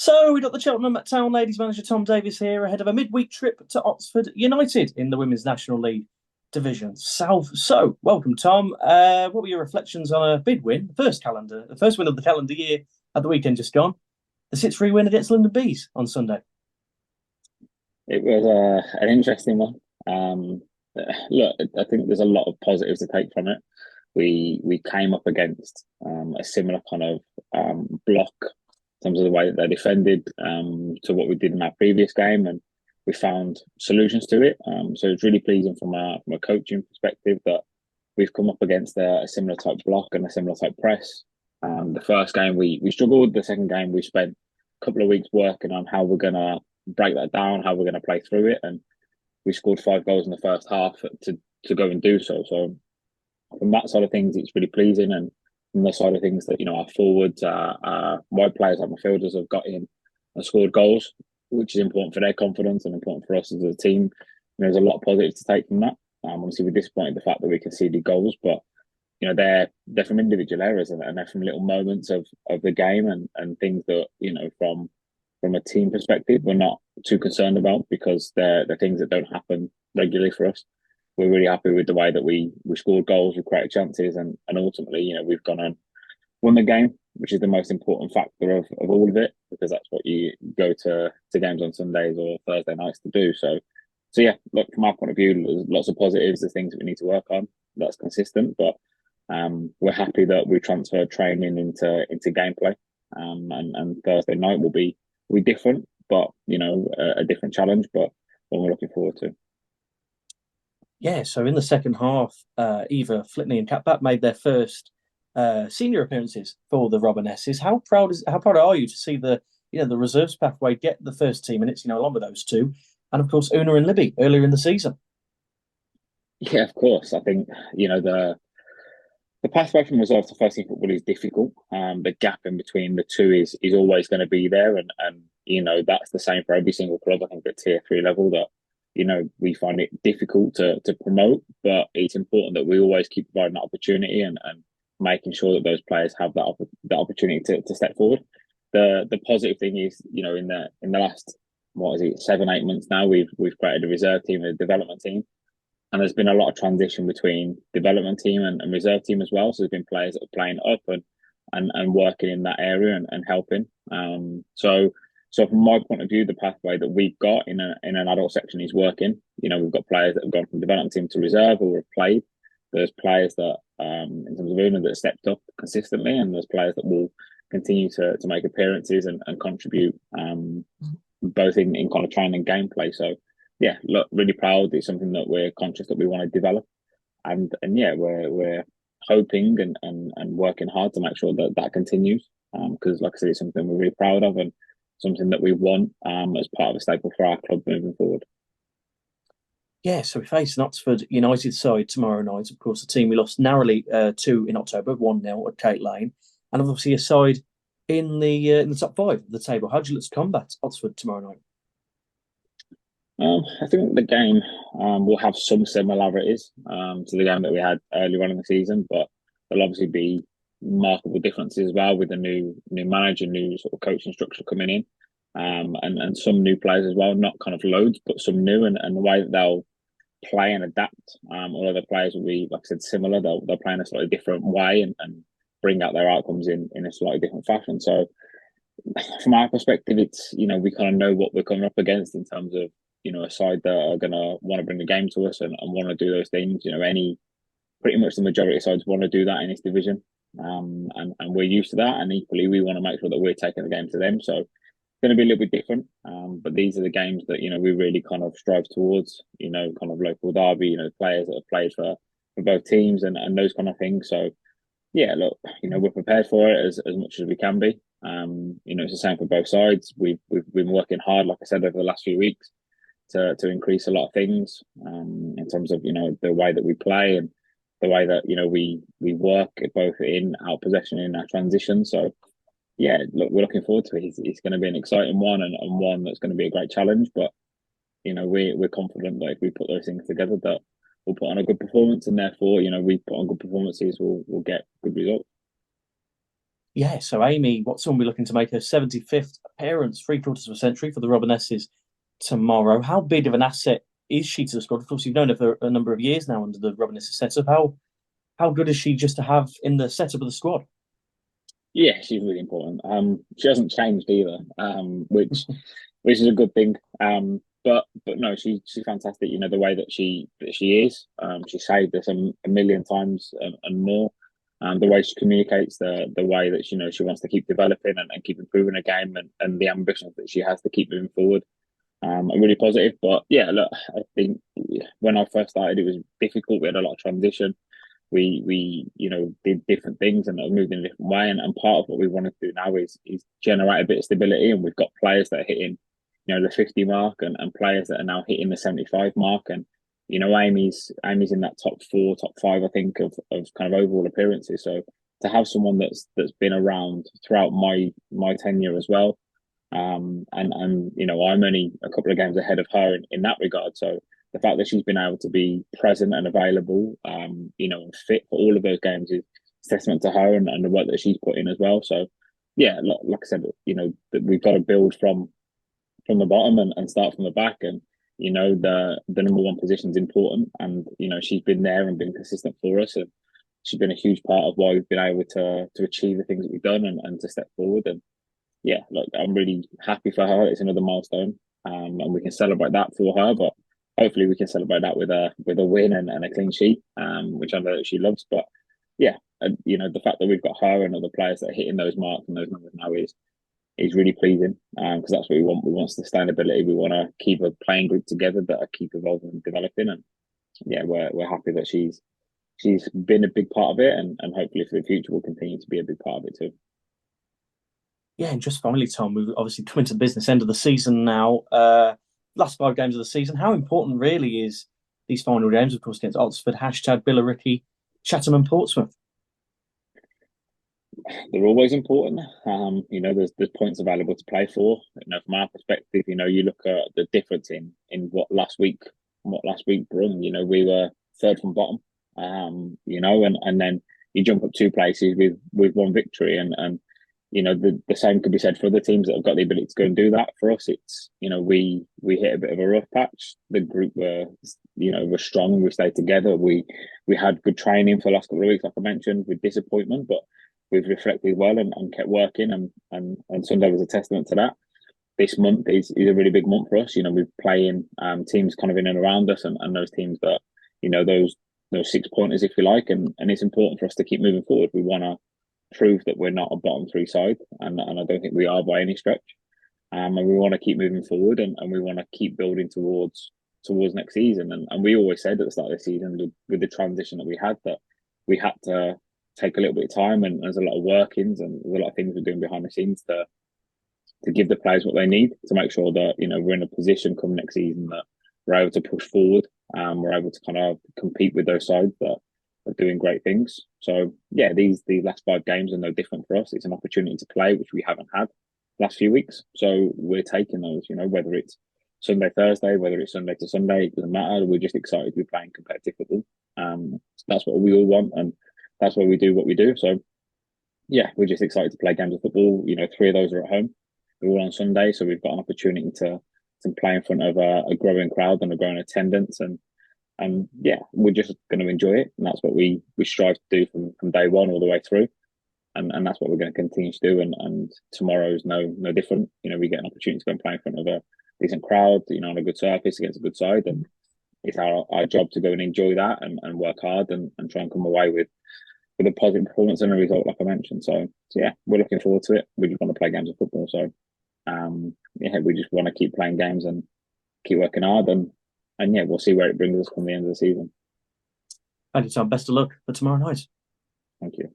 So we got the Cheltenham Town ladies manager Tom Davies here ahead of a midweek trip to Oxford United in the Women's National League Division South. So welcome, Tom. What were your reflections on a big win, the first win of the calendar year at the weekend just gone? The 6-3 win against London Bees on Sunday. It was an interesting one. Um, Look, I think there's a lot of positives to take from it. We came up against a similar kind of block in terms of the way that they defended to what we did in our previous game, and we found solutions to it. So it's really pleasing from a coaching perspective that we've come up against a similar type block and a similar type press. The first game we struggled. The second game we spent a couple of weeks working on how we're gonna break that down, how we're gonna play through it, and we scored 5 goals in the first half to go and do so. So from that side of things, it's really pleasing, and from the side of things that our forwards, our wide players, our midfielders have got in and scored goals, which is important for their confidence and important for us as a team. There's a lot of positives to take from that. Obviously, we're disappointed the fact that we conceded goals, but they're from individual errors, and they're from little moments of the game, and things that from a team perspective we're not too concerned about, because they're things that don't happen regularly for us. We're really happy with the way that we scored goals, we created chances, and ultimately we've gone and won the game, which is the most important factor of all of it, because that's what you go to games on Sundays or Thursday nights to do. So yeah, look, from our point of view, there's lots of positives. There's things that we need to work on. That's consistent, but we're happy that we transferred training into gameplay. And Thursday night will be different, but a different challenge, but one we're looking forward to. Yeah, so in the second half, Eva Flitney and Kat Batt made their first senior appearances for the Robinesses. How proud are you to see the reserves pathway get the first team minutes, along with those two, and of course Una and Libby earlier in the season. Yeah, of course. I think the pathway from reserve to first team football is difficult. The gap in between the two is always going to be there, and that's the same for every single club. I think at tier 3 level that we find it difficult to promote, but it's important that we always keep providing that opportunity, and making sure that those players have that opportunity to step forward. The positive thing is, in the last, what is it, 7-8 months now, we've created a reserve team, a development team, and there's been a lot of transition between development team and reserve team as well. So there's been players that are playing up and working in that area, and helping. So from my point of view, the pathway that we've got in an adult section is working. We've got players that have gone from development team to reserve or have played. There's players that, in terms of Una, that stepped up consistently, and there's players that will continue to make appearances and contribute, both in kind of training and gameplay. So yeah, look, really proud. It's something that we're conscious that we want to develop, and yeah, we're hoping and working hard to make sure that that continues. Because, like I said, it's something we're really proud of, and something that we want as part of a staple for our club moving forward. Yeah, so we face an Oxford United side tomorrow night. Of course, the team we lost narrowly to in October, 1-0 at Kate Lane, and obviously a side in the top five of the table. How do you look to combat Oxford tomorrow night? I think the game will have some similarities to the game that we had earlier on in the season, but there'll obviously be remarkable differences as well, with the new manager, new sort of coaching structure coming in, and some new players as well. Not kind of loads, but some new, and the way that they'll play and adapt. All of the players will be, like I said, similar. They'll play in a slightly different way, and bring out their outcomes in a slightly different fashion. So from our perspective, it's we kind of know what we're coming up against in terms of a side that are gonna want to bring the game to us, and want to do those things. Any pretty much the majority of sides want to do that in this division, and we're used to that. And equally, we want to make sure that we're taking the game to them. So it's going to be a little bit different. But these are the games that we really kind of strive towards. Kind of local derby. Players that have played for both teams, and those kind of things. So yeah, look, we're prepared for it as much as we can be. It's the same for both sides. We've been working hard, like I said, over the last few weeks to increase a lot of things, in terms of the way that we play, and the way that we work both in our possession and in our transition. So yeah, look, we're looking forward to it. It's going to be an exciting one, and one that's going to be a great challenge. But we're confident that if we put those things together, that we'll put on a good performance, and therefore we put on good performances, we'll get good results. Yeah, so Amy Watson will be looking to make her 75th appearance, three-quarters of a century for the Robinesses tomorrow. How big of an asset is she to the squad? Of course, you've known her for a number of years now under the Robinesses setup. How good is she just to have in the setup of the squad? Yeah, she's really important. She hasn't changed either, which is a good thing. But no, she's fantastic. You know the way that she is. She saved us a million times and more. The way she communicates, the way that she wants to keep developing and keep improving her game, and the ambitions that she has to keep moving forward. Are really positive. But yeah, look, I think when I first started, it was difficult. We had a lot of transition. We did different things and moved in a different way. And part of what we want to do now is generate a bit of stability. And we've got players that are hitting, the 50 mark, and players that are now hitting the 75 mark. And Amy's in that top four, top five, I think, of kind of overall appearances. So to have someone that's been around throughout my tenure as well, and I'm only a couple of games ahead of her in that regard. So the fact that she's been able to be present and available, and fit for all of those games is testament to her and the work that she's put in as well. So yeah, like I said, that we've got to build from the bottom and start from the back. And the number one position is important, and she's been there and been consistent for us, and she's been a huge part of why we've been able to achieve the things that we've done and to step forward. And yeah, look, I'm really happy for her. It's another milestone, and we can celebrate that for her. But hopefully, we can celebrate that with a win and a clean sheet, which I know that she loves. But yeah, the fact that we've got her and other players that are hitting those marks and those numbers now is really pleasing, because that's what we want. We want sustainability. We want to keep a playing group together that keep evolving and developing. And yeah, we're happy that she's been a big part of it, and hopefully for the future will continue to be a big part of it too. Yeah, and just finally, Tom, we've obviously come into the business end of the season now. Last five games of the season. How important really is these final games, of course, against Oxford, hashtag Billericay, Chatham and Portsmouth? They're always important. There's points available to play for. From our perspective, you look at the difference in what last week brought. We were third from bottom. And then you jump up two places with one victory, and the same could be said for other teams that have got the ability to go and do that. For us, it's we hit a bit of a rough patch. The group were strong. We stayed together. We had good training for the last couple of weeks, like I mentioned, with disappointment, but we've reflected well and kept working, and Sunday was a testament to that. This month is a really big month for us. We're playing teams kind of in and around us, and those teams that those 6 pointers, if you like, and it's important for us to keep moving forward. We want to prove that we're not a bottom three side, and I don't think we are by any stretch. And we want to keep moving forward, and we want to keep building towards next season. And we always said at the start of the season, with the transition that we had, that we had to take a little bit of time, and there's a lot of workings and there's a lot of things we're doing behind the scenes to give the players what they need to make sure that we're in a position come next season that we're able to push forward. We're able to kind of compete with those sides that are doing great things. So yeah, these last five games are no different for us. It's an opportunity to play which we haven't had last few weeks. So we're taking those. Whether it's Sunday, Thursday, whether it's Sunday to Sunday, it doesn't matter. We're just excited to be playing competitive football. So that's what we all want, and that's why we do what we do. So yeah, we're just excited to play games of football. Three of those are at home. They're all on Sunday, so we've got an opportunity to play in front of a growing crowd and a growing attendance, and yeah, we're just going to enjoy it, and that's what we strive to do from day one all the way through, and that's what we're going to continue to do. And tomorrow's no different. We get an opportunity to go and play in front of a decent crowd, on a good surface against a good side, and it's our job to go and enjoy that and work hard and try and come away with a positive performance and a result, like I mentioned. So yeah, we're looking forward to it. We just want to play games of football. So yeah, we just want to keep playing games and keep working hard, and yeah, we'll see where it brings us come the end of the season. Thank you, Tom. Best of luck for tomorrow night. Thank you.